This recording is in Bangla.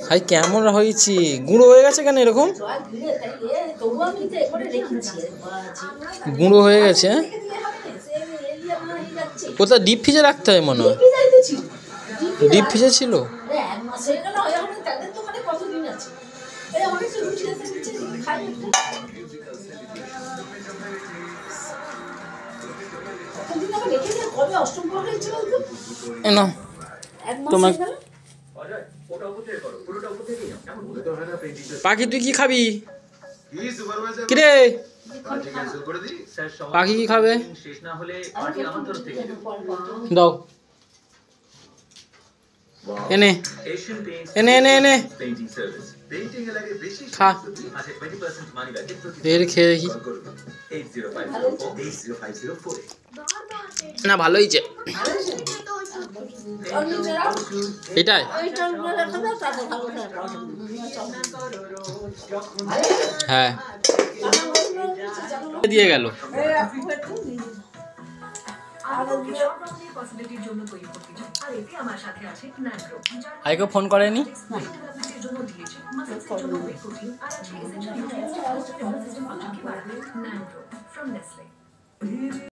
ভাই কেমন হয়েছি? গুঁড়ো হয়ে গেছে কেন এরকম? গুঁড়ো হয়ে গেছে। কোথায় ডিপ ফ্রিজে রাখতে হয় মনে হয়? ডিপ ফ্রিজে ছিল। না তোমার পাখি তুই কি খাবি? কিরে পাখি কি খাবে? দাও এনে এনে এনে এনে খা। খেয়ে দেখি। না ভালো হয়েছে। এটাই হ্যাঁ দিয়ে গেল। আইকে ফোন করেনি?